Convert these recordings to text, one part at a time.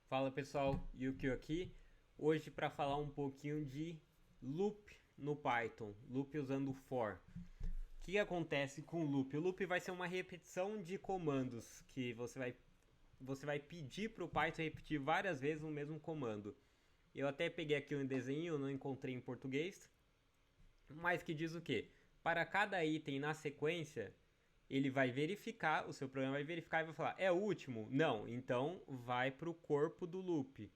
Fala pessoal, Yukio aqui. Hoje para falar um pouquinho de loop no Python, loop usando for. O que acontece com o loop? O loop vai ser uma repetição de comandos que você vai pedir para o Python repetir várias vezes o mesmo comando. Eu até peguei aqui um desenho, não encontrei em português, mas que diz o quê? Para cada item na sequência, ele vai verificar, o seu programa vai verificar e vai falar: é o último? Não, então vai para o corpo do loop.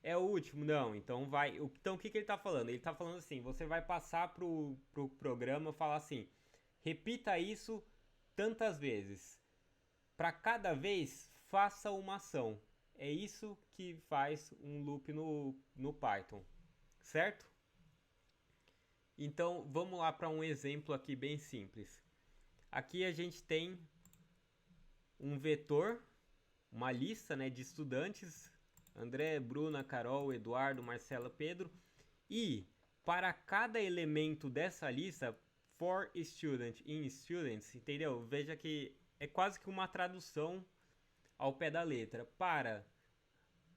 É o último? Não, então vai. Então o que ele está falando? Ele está falando assim: você vai passar pro programa falar assim: repita isso tantas vezes. Para cada vez, faça uma ação. É isso que faz um loop no Python, certo? Então vamos lá para um exemplo aqui bem simples. Aqui a gente tem um vetor, uma lista, né, de estudantes: André, Bruna, Carol, Eduardo, Marcela, Pedro. E para cada elemento dessa lista, for student in students, entendeu? Veja que é quase que uma tradução ao pé da letra. Para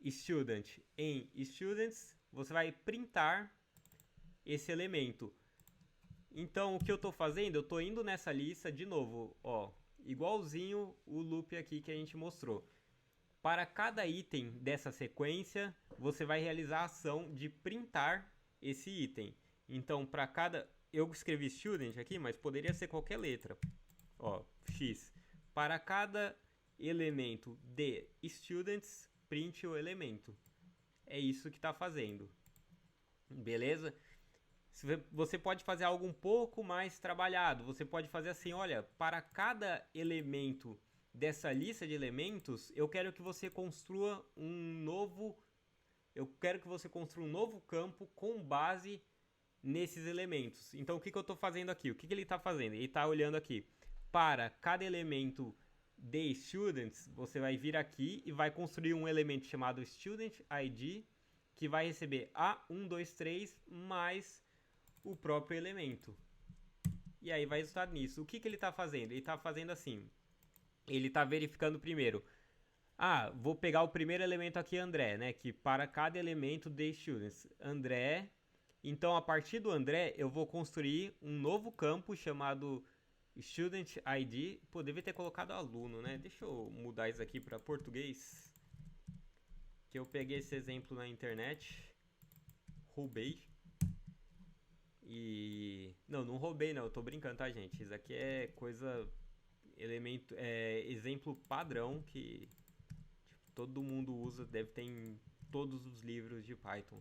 student em students, você vai printar esse elemento. Então, o que eu estou fazendo? Eu estou indo nessa lista de novo, ó, igualzinho o loop aqui que a gente mostrou. Para cada item dessa sequência, você vai realizar a ação de printar esse item. Então, para cada... Eu escrevi student aqui, mas poderia ser qualquer letra. Ó, X. Para cada elemento de students, print o elemento. É isso que está fazendo. Beleza? Você pode fazer algo um pouco mais trabalhado. Você pode fazer assim: olha, para cada elemento dessa lista de elementos, eu quero que você construa um novo. Eu quero que você construa um novo campo com base nesses elementos. Então, o que eu estou fazendo aqui? O que ele está fazendo? Ele está olhando aqui. Para cada elemento de students, você vai vir aqui e vai construir um elemento chamado student ID, que vai receber A123 mais o próprio elemento. E aí vai resultar nisso. O que ele está fazendo? Ele está fazendo assim. Ele está verificando primeiro. Vou pegar o primeiro elemento aqui, André, né? Que para cada elemento de students, André. Então, a partir do André, eu vou construir um novo campo chamado Student ID. Pô, devia ter colocado aluno, né? Deixa eu mudar isso aqui para português. Que eu peguei esse exemplo na internet. Roubei. E... Não roubei não, eu tô brincando, tá, gente? Isso aqui é coisa... exemplo padrão que todo mundo usa, deve ter em todos os livros de Python.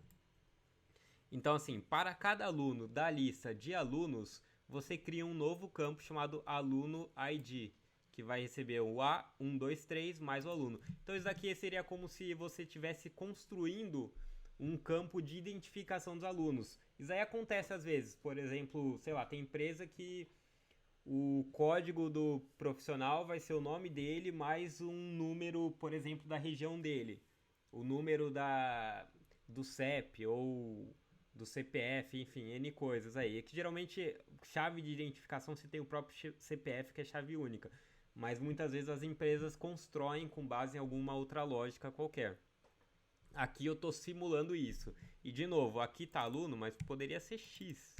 Então, assim, para cada aluno da lista de alunos, você cria um novo campo chamado aluno ID, que vai receber o A123 mais o aluno. Então, isso daqui seria como se você estivesse construindo um campo de identificação dos alunos. Isso aí acontece às vezes. Por exemplo, sei lá, tem empresa que o código do profissional vai ser o nome dele mais um número, por exemplo, da região dele. O número do CEP ou do CPF, enfim, N coisas aí. É que geralmente chave de identificação você tem o próprio CPF, que é chave única. Mas muitas vezes as empresas constroem com base em alguma outra lógica qualquer. Aqui eu estou simulando isso. E de novo, aqui está aluno, mas poderia ser X.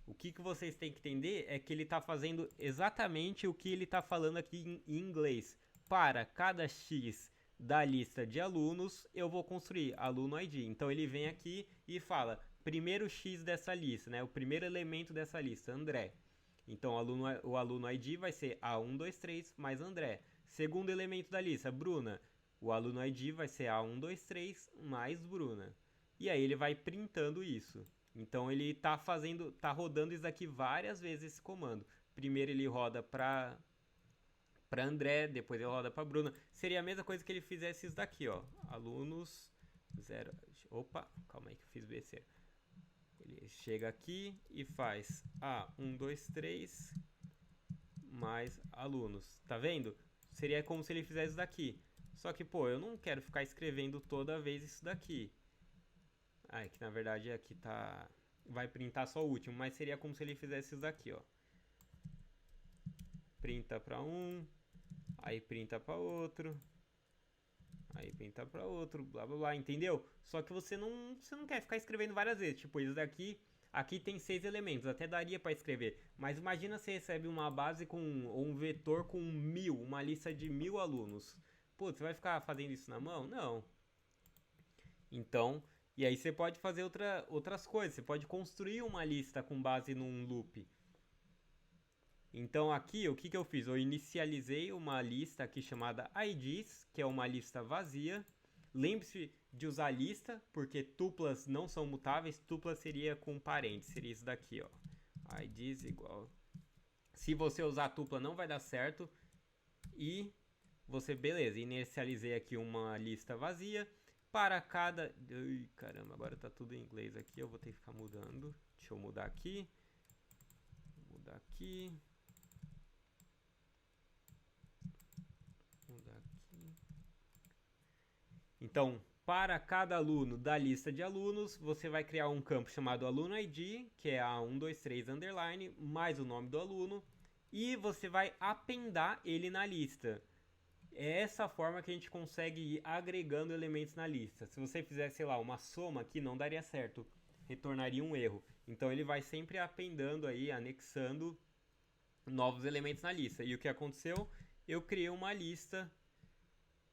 O que vocês têm que entender é que ele está fazendo exatamente o que ele está falando aqui em inglês. Para cada X da lista de alunos, eu vou construir aluno ID. Então ele vem aqui e fala: primeiro X dessa lista, né? O primeiro elemento dessa lista, André. Então o aluno ID vai ser A123 mais André. Segundo elemento da lista, Bruna. O aluno ID vai ser A123 mais Bruna. E aí ele vai printando isso. Então ele tá rodando isso aqui várias vezes, esse comando. Primeiro ele roda para André, depois ele roda para Bruna. Seria a mesma coisa que ele fizesse isso daqui, ó. Alunos 0. Opa, calma aí que eu fiz besteira. Ele chega aqui e faz A123 mais alunos. Tá vendo? Seria como se ele fizesse isso daqui. Só que, pô, eu não quero ficar escrevendo toda vez isso daqui. É que na verdade aqui tá... vai printar só o último, mas seria como se ele fizesse isso daqui, ó. Printa para um, aí printa para outro, Aí penta para outro, blá blá blá, entendeu? Só que você não quer ficar escrevendo várias vezes. Tipo, isso daqui, aqui tem 6 elementos, até daria para escrever. Mas imagina você recebe uma base com, ou um vetor com 1000, uma lista de 1000 alunos. Pô, você vai ficar fazendo isso na mão? Não. Então, e aí você pode fazer outras coisas. Você pode construir uma lista com base num loop. Então aqui, o que que eu fiz? Eu inicializei uma lista aqui chamada IDs, que é uma lista vazia. Lembre-se de usar lista, porque tuplas não são mutáveis. Tupla seria com parênteses, seria isso daqui, ó. IDs igual. Se você usar tupla não vai dar certo. E você, beleza, inicializei aqui uma lista vazia. Para cada... Ai, caramba, agora tá tudo em inglês aqui, eu vou ter que ficar mudando. Deixa eu mudar aqui. Mudar aqui. Então, para cada aluno da lista de alunos, você vai criar um campo chamado aluno ID, que é a 123 underline, mais o nome do aluno, e você vai apendar ele na lista. É essa forma que a gente consegue ir agregando elementos na lista. Se você fizer, sei lá, uma soma aqui, não daria certo, retornaria um erro. Então ele vai sempre apendando aí, anexando novos elementos na lista. E o que aconteceu? Eu criei uma lista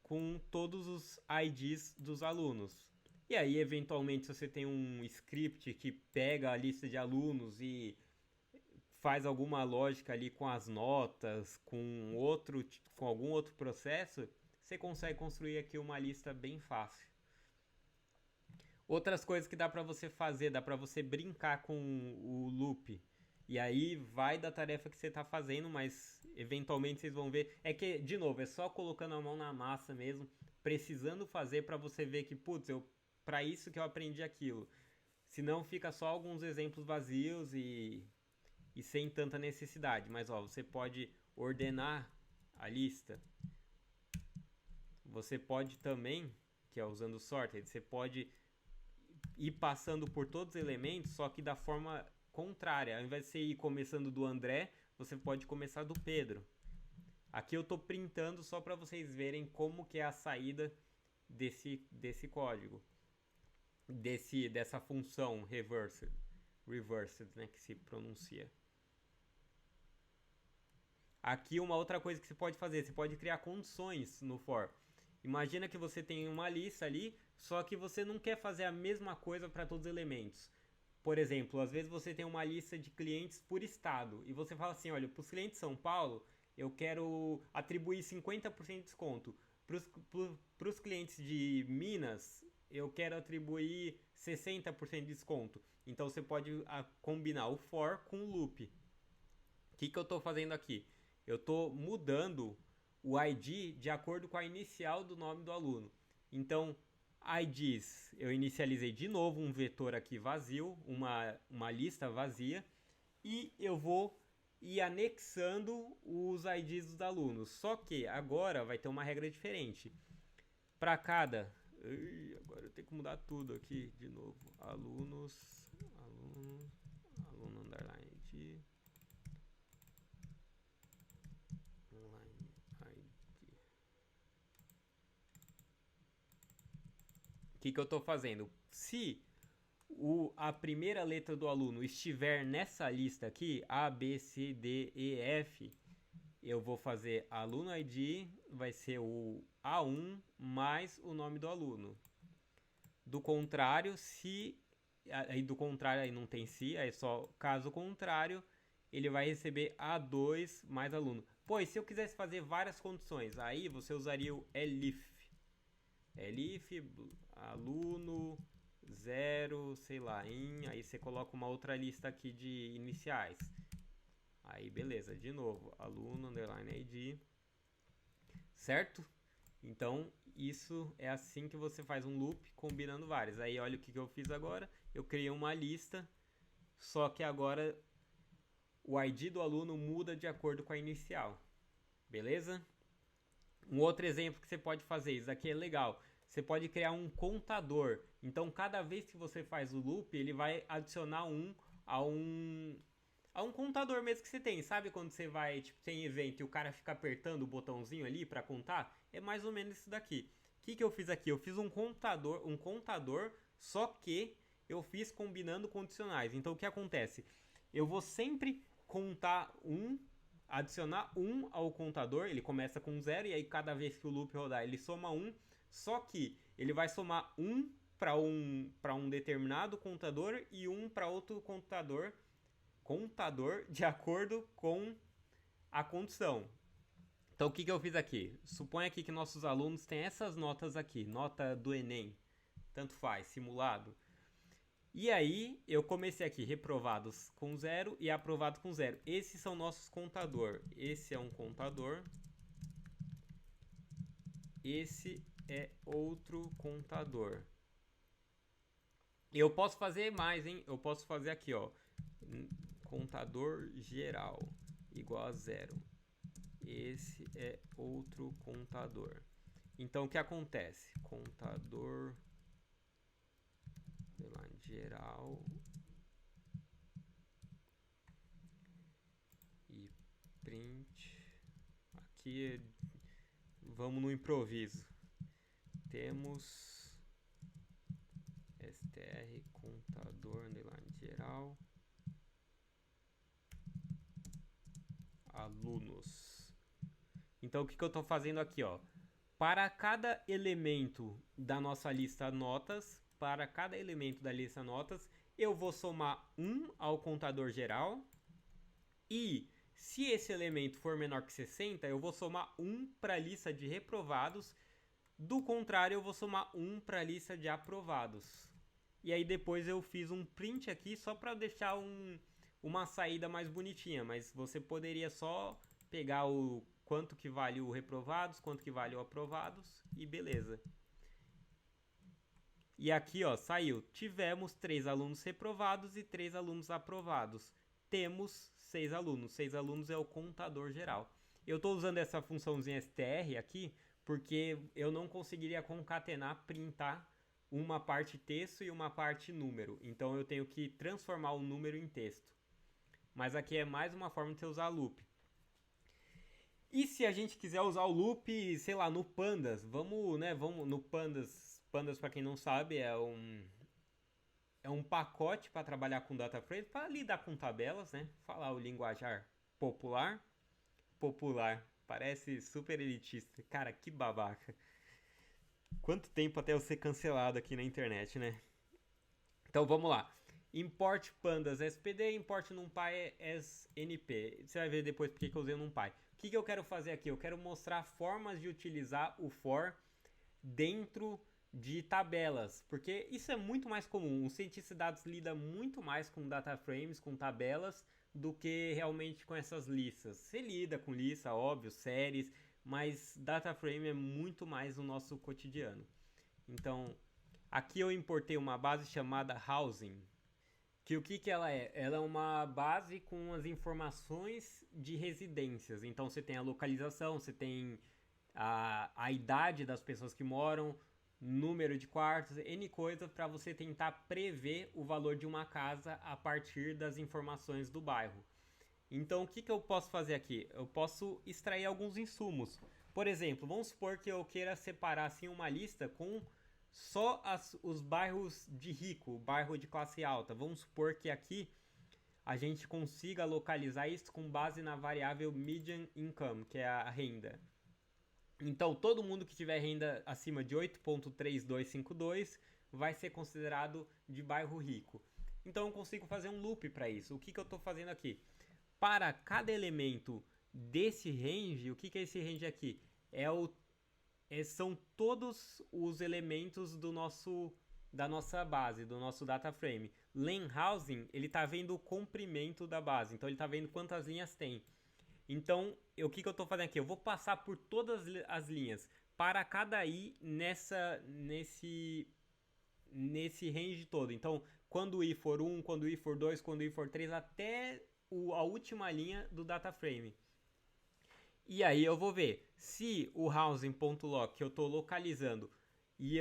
com todos os IDs dos alunos. E aí, eventualmente, se você tem um script que pega a lista de alunos e faz alguma lógica ali com as notas, com algum outro processo, você consegue construir aqui uma lista bem fácil. Outras coisas que dá para você fazer, dá para você brincar com o loop. E aí vai da tarefa que você está fazendo, mas eventualmente vocês vão ver. É que, de novo, é só colocando a mão na massa mesmo, precisando fazer para você ver que, putz, para isso que eu aprendi aquilo. Senão fica só alguns exemplos vazios e sem tanta necessidade. Mas ó, você pode ordenar a lista. Você pode também, que é usando sorted, você pode ir passando por todos os elementos, só que da forma contrária. Ao invés de você ir começando do André, você pode começar do Pedro. Aqui eu estou printando só para vocês verem como que é a saída desse código. Dessa função reversed, né, que se pronuncia. Aqui uma outra coisa que você pode fazer, você pode criar condições no for. Imagina que você tem uma lista ali, só que você não quer fazer a mesma coisa para todos os elementos. Por exemplo, às vezes você tem uma lista de clientes por estado e você fala assim, olha, para os clientes de São Paulo, eu quero atribuir 50% de desconto. Para os clientes de Minas, eu quero atribuir 60% de desconto. Então você pode combinar o for com o loop. O que eu estou fazendo aqui? Eu estou mudando o ID de acordo com a inicial do nome do aluno. Então, IDs, eu inicializei de novo um vetor aqui vazio, uma lista vazia, e eu vou ir anexando os IDs dos alunos. Só que agora vai ter uma regra diferente. Para cada... Agora eu tenho que mudar tudo aqui de novo. Aluno underline ID. O que eu estou fazendo? Se a primeira letra do aluno estiver nessa lista aqui, A, B, C, D, E, F, eu vou fazer aluno ID, vai ser o A1 mais o nome do aluno. Do contrário, aí do contrário aí não tem se, aí só caso contrário, ele vai receber A2 mais aluno. Pois se eu quisesse fazer várias condições, aí você usaria o elif. Elif, aluno, 0, sei lá, aí você coloca uma outra lista aqui de iniciais. Aí beleza, de novo, aluno, underline ID, certo? Então isso é assim que você faz um loop combinando vários. Aí olha o que eu fiz agora, eu criei uma lista, só que agora o ID do aluno muda de acordo com a inicial, beleza? Um outro exemplo que você pode fazer, isso aqui é legal. Você pode criar um contador. Então, cada vez que você faz o loop, ele vai adicionar a um contador mesmo que você tem. Sabe quando você vai, tipo, tem evento e o cara fica apertando o botãozinho ali para contar? É mais ou menos isso daqui. que eu fiz aqui? Eu fiz um contador, só que eu fiz combinando condicionais. Então o que acontece? Eu vou sempre contar adicionar 1 ao contador, ele começa com 0 e aí cada vez que o loop rodar ele soma 1, só que ele vai somar 1 para um determinado contador e 1 para outro contador de acordo com a condição. Então o que eu fiz aqui? Suponha aqui que nossos alunos têm essas notas aqui, nota do Enem, tanto faz, simulado. E aí eu comecei aqui, reprovados com 0 e aprovado com 0. Esses são nossos contador. Esse é um contador. Esse é outro contador. Eu posso fazer mais, hein? Eu posso fazer aqui, ó. Contador geral igual a 0. Esse é outro contador. Então o que acontece? Contador geral e print. Aqui vamos no improviso. Temos str contador geral alunos. Então o que eu estou fazendo aqui, ó? Para cada elemento da nossa lista notas, eu vou somar 1 ao contador geral. E se esse elemento for menor que 60, eu vou somar 1 para a lista de reprovados. Do contrário, eu vou somar 1 para a lista de aprovados. E aí depois eu fiz um print aqui só para deixar uma saída mais bonitinha. Mas você poderia só pegar o quanto que vale o reprovados, quanto que vale o aprovados e beleza. E aqui, ó, saiu. Tivemos 3 alunos reprovados e 3 alunos aprovados. Temos 6 alunos. 6 alunos é o contador geral. Eu estou usando essa funçãozinha str aqui porque eu não conseguiria concatenar, printar uma parte texto e uma parte número. Então eu tenho que transformar o número em texto. Mas aqui é mais uma forma de você usar loop. E se a gente quiser usar o loop, sei lá, no Pandas, vamos no Pandas. Pandas, para quem não sabe, é um pacote para trabalhar com data frame, para lidar com tabelas, né? Falar o linguajar popular. Popular, parece super elitista. Cara, que babaca. Quanto tempo até eu ser cancelado aqui na internet, né? Então vamos lá. Import pandas SPD, import numpy as np. Você vai ver depois porque eu usei numpy. O que eu quero fazer aqui? Eu quero mostrar formas de utilizar o for dentro de tabelas, porque isso é muito mais comum. O cientista de dados lida muito mais com data frames, com tabelas, do que realmente com essas listas. Você lida com lista, óbvio, séries, mas data frame é muito mais o nosso cotidiano. Então, aqui eu importei uma base chamada Housing, que o que ela é? Ela é uma base com as informações de residências. Então você tem a localização, você tem a idade das pessoas que moram, número de quartos, N coisas para você tentar prever o valor de uma casa a partir das informações do bairro. Então o que eu posso fazer aqui? Eu posso extrair alguns insumos. Por exemplo, vamos supor que eu queira separar assim uma lista com só os bairros de rico, bairro de classe alta. Vamos supor que aqui a gente consiga localizar isso com base na variável median income, que é a renda. Então, todo mundo que tiver renda acima de 8.3252 vai ser considerado de bairro rico. Então, eu consigo fazer um loop para isso. O que eu estou fazendo aqui? Para cada elemento desse range, o que é esse range aqui? São todos os elementos da nossa base, do nosso data frame. Len housing, ele está vendo o comprimento da base, então ele está vendo quantas linhas tem. Então, o que eu estou fazendo aqui? Eu vou passar por todas as linhas para cada i nesse range todo. Então, quando o i for 1, quando o i for 2, quando o i for 3, até a última linha do data frame. E aí eu vou ver se o housing.lock que eu estou localizando e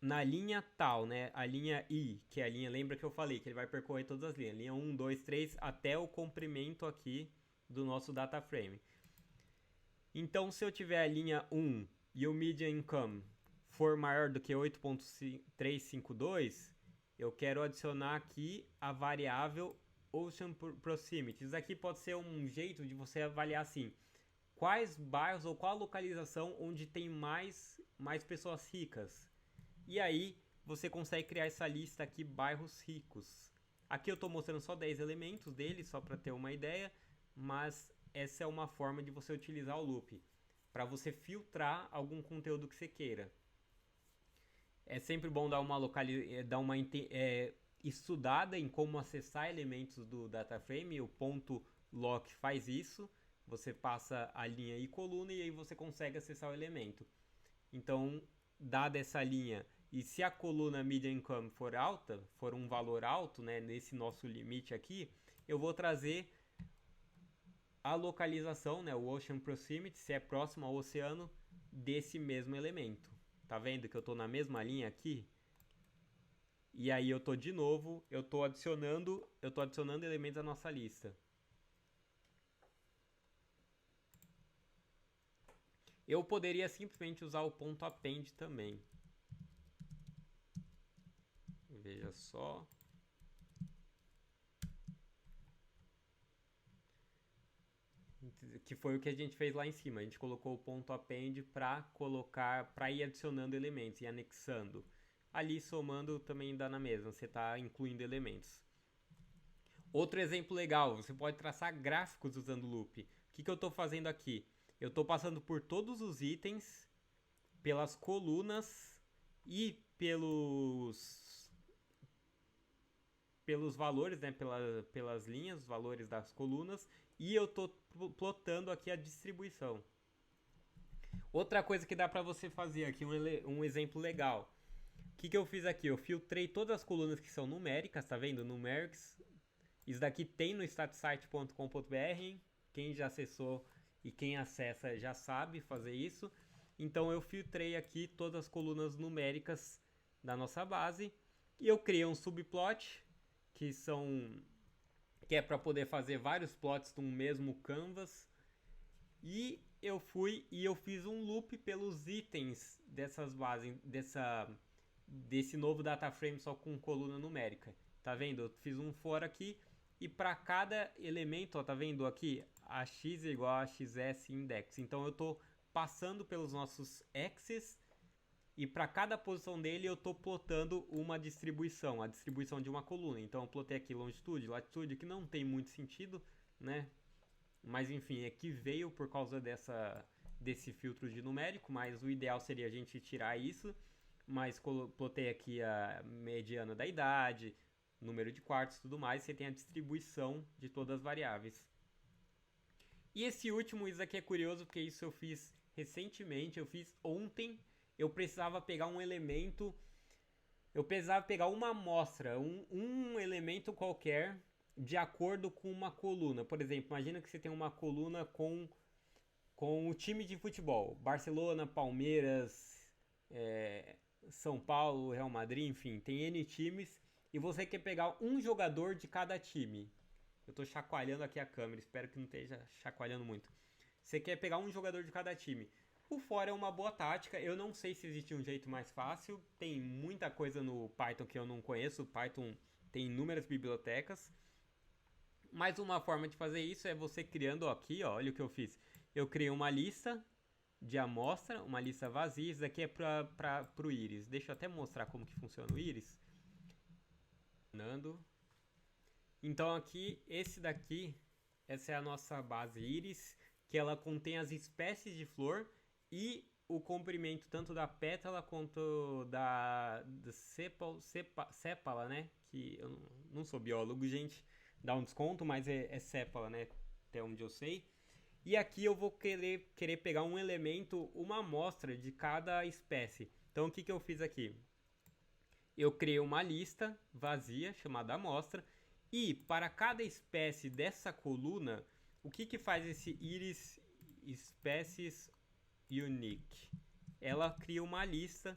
na linha tal, né, a linha i, que é a linha, lembra que eu falei que ele vai percorrer todas as linhas, linha 1, 2, 3, até o comprimento aqui do nosso data frame. Então, se eu tiver a linha 1 e o median income for maior do que 8.352, eu quero adicionar aqui a variável Ocean Proximity. Isso aqui pode ser um jeito de você avaliar assim, quais bairros ou qual localização onde tem mais pessoas ricas. E aí você consegue criar essa lista aqui, bairros ricos. Aqui eu estou mostrando só 10 elementos dele, só para ter uma ideia, mas essa é uma forma de você utilizar o loop, para você filtrar algum conteúdo que você queira. É sempre bom dar uma estudada em como acessar elementos do DataFrame. O ponto lock faz isso. Você passa a linha e coluna e aí você consegue acessar o elemento. Então, dada essa linha, e se a coluna median income for alta, for um valor alto, né, nesse nosso limite aqui, eu vou trazer a localização, né, o Ocean Proximity, se é próximo ao oceano, desse mesmo elemento. Tá vendo que eu tô na mesma linha aqui? E aí eu tô de novo, eu tô adicionando elementos à nossa lista. Eu poderia simplesmente usar o ponto append também. Veja só. Que foi o que a gente fez lá em cima. A gente colocou o ponto append para ir adicionando elementos e anexando. Ali somando também dá na mesma, você está incluindo elementos. Outro exemplo legal, você pode traçar gráficos usando o loop. O que eu estou fazendo aqui? Eu estou passando por todos os itens, pelas colunas e pelos valores, né, pelas linhas, os valores das colunas, e eu estou plotando aqui a distribuição. Outra coisa que dá para você fazer aqui, um exemplo legal. O que eu fiz aqui? Eu filtrei todas as colunas que são numéricas, tá vendo? Numerics. Isso daqui tem no statsite.com.br. Quem já acessou e quem acessa já sabe fazer isso. Então eu filtrei aqui todas as colunas numéricas da nossa base. E eu criei um subplot, que é para poder fazer vários plots no mesmo canvas. E eu fiz um loop pelos itens dessas bases, desse novo data frame só com coluna numérica. Tá vendo? Eu fiz um for aqui e para cada elemento, ó, tá vendo aqui? A x é igual a xs index. Então eu tô passando pelos nossos axes e para cada posição dele eu tô plotando uma distribuição, a distribuição de uma coluna. Então eu plotei aqui longitude, latitude, que não tem muito sentido, né? Mas enfim, é que veio por causa desse filtro de numérico, mas o ideal seria a gente tirar isso. Mas plotei aqui a mediana da idade, número de quartos e tudo mais. Você tem a distribuição de todas as variáveis. E esse último, isso aqui é curioso, porque isso eu fiz recentemente, eu fiz ontem. Eu precisava pegar um elemento, eu precisava pegar uma amostra, um elemento qualquer, de acordo com uma coluna. Por exemplo, imagina que você tem uma coluna com o time de futebol. Barcelona, Palmeiras, São Paulo, Real Madrid, enfim, tem N times. E você quer pegar um jogador de cada time. Eu estou chacoalhando aqui a câmera, espero que não esteja chacoalhando muito. Você quer pegar um jogador de cada time. O for é uma boa tática, eu não sei se existe um jeito mais fácil. Tem muita coisa no Python que eu não conheço. O Python tem inúmeras bibliotecas. Mas uma forma de fazer isso é você criando aqui, ó, olha o que eu fiz. Eu criei uma lista de amostra, uma lista vazia. Isso daqui é para o íris. Deixa eu até mostrar como que funciona o íris. Então aqui, essa é a nossa base íris, que ela contém as espécies de flor e o comprimento tanto da pétala quanto da sépala, né? Que eu não sou biólogo, gente, dá um desconto, mas é sépala, né? Até onde eu sei. E aqui eu vou querer pegar um elemento, uma amostra de cada espécie. Então o que eu fiz aqui? Eu criei uma lista vazia chamada amostra e para cada espécie dessa coluna, o que faz esse íris species unique? Ela cria uma lista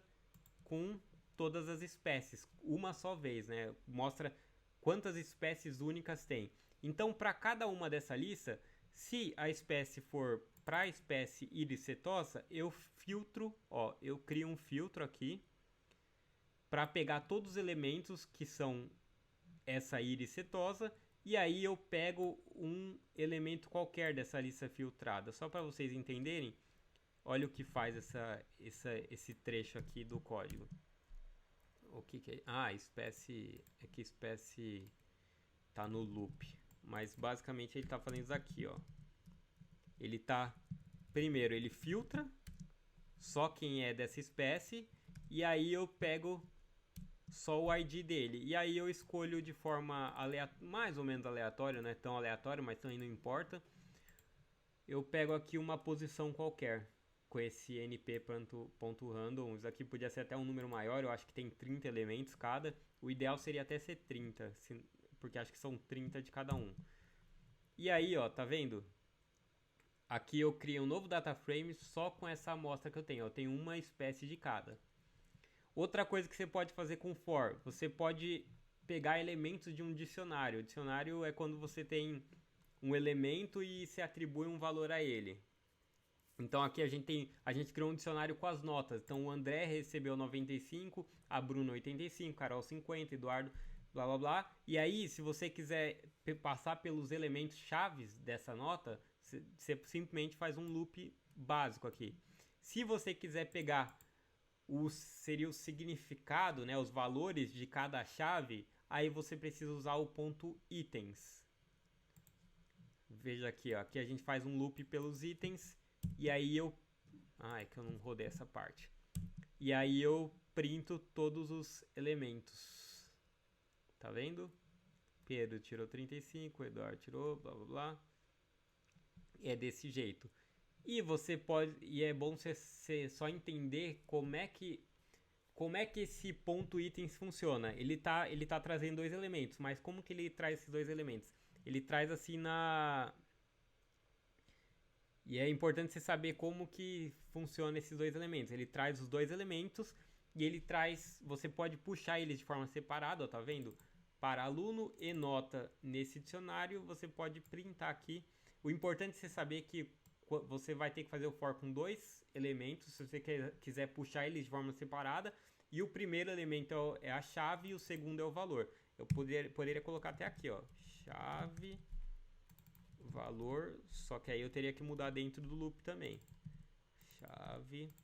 com todas as espécies, uma só vez, né? Mostra quantas espécies únicas tem. Então, para cada uma dessa lista, Se a espécie for para a espécie íris setosa, eu filtro, ó, eu crio um filtro aqui para pegar todos os elementos que são essa íris setosa, e aí eu pego um elemento qualquer dessa lista filtrada. Só para vocês entenderem, olha o que faz esse trecho aqui do código. O que é? Ah, espécie. É que espécie tá no loop. Mas basicamente ele tá fazendo isso aqui, ó. Ele tá. Primeiro ele filtra só quem é dessa espécie. E aí eu pego só o ID dele. E aí eu escolho de forma mais ou menos aleatória, não é tão aleatório, mas também não importa. Eu pego aqui uma posição qualquer com esse np.random. Isso aqui podia ser até um número maior, eu acho que tem 30 elementos cada. O ideal seria até ser 30, porque acho que são 30 de cada um. E aí, ó, tá vendo? Aqui eu criei um novo data frame só com essa amostra que eu tenho. Eu tenho uma espécie de cada. Outra coisa que você pode fazer com for, você pode pegar elementos de um dicionário. O dicionário é quando você tem um elemento e se atribui um valor a ele. Então aqui a gente criou um dicionário com as notas. Então o André recebeu 95, a Bruna 85, Carol 50, Eduardo blá blá blá. E aí, se você quiser passar pelos elementos chaves dessa nota, você simplesmente faz um loop básico aqui. Se você quiser pegar seria o significado, né, os valores de cada chave, aí você precisa usar o ponto itens. Veja aqui, ó, aqui a gente faz um loop pelos itens e aí eu... Ah, é que eu não rodei essa parte. E aí eu printo todos os elementos. Tá vendo? Pedro tirou 35, Eduardo tirou, blá blá blá. É desse jeito. E você pode... E é bom você só entender como é que esse ponto itens funciona. Ele tá trazendo dois elementos, mas como que ele traz esses dois elementos? Ele traz assim na... E é importante você saber como que funciona esses dois elementos. Ele traz os dois elementos e ele traz... Você pode puxar eles de forma separada, ó, tá vendo? Para aluno e nota nesse dicionário, você pode printar aqui. O importante é você saber que você vai ter que fazer o for com dois elementos, se você quiser puxar eles de forma separada. E o primeiro elemento é a chave e o segundo é o valor. Eu poderia colocar até aqui, ó, chave, valor, só que aí eu teria que mudar dentro do loop também. Chave,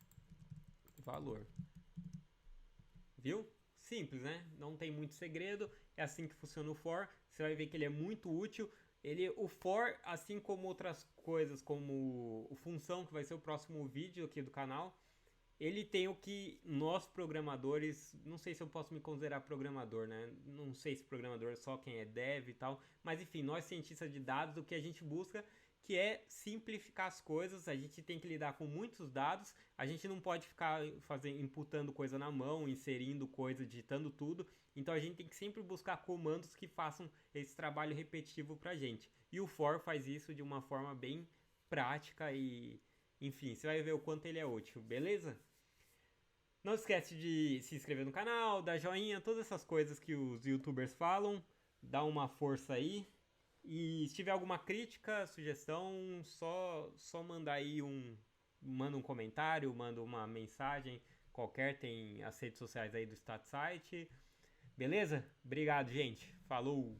valor. Viu? Simples, né? Não tem muito segredo. É assim que funciona o for. Você vai ver que ele é muito útil. O for, assim como outras coisas, como o função, que vai ser o próximo vídeo aqui do canal, ele tem o que nós programadores, não sei se eu posso me considerar programador, né? Não sei se programador é só quem é dev e tal, mas enfim, nós cientistas de dados, o que a gente busca, que é simplificar as coisas. A gente tem que lidar com muitos dados, a gente não pode ficar imputando coisa na mão, inserindo coisa, digitando tudo. Então a gente tem que sempre buscar comandos que façam esse trabalho repetitivo pra gente. E o for faz isso de uma forma bem prática e, enfim, você vai ver o quanto ele é útil, beleza? Não esquece de se inscrever no canal, dar joinha, todas essas coisas que os youtubers falam. Dá uma força aí. E se tiver alguma crítica, sugestão, só mandar aí manda um comentário, manda uma mensagem qualquer, tem as redes sociais aí do StatSite. Beleza? Obrigado, gente. Falou!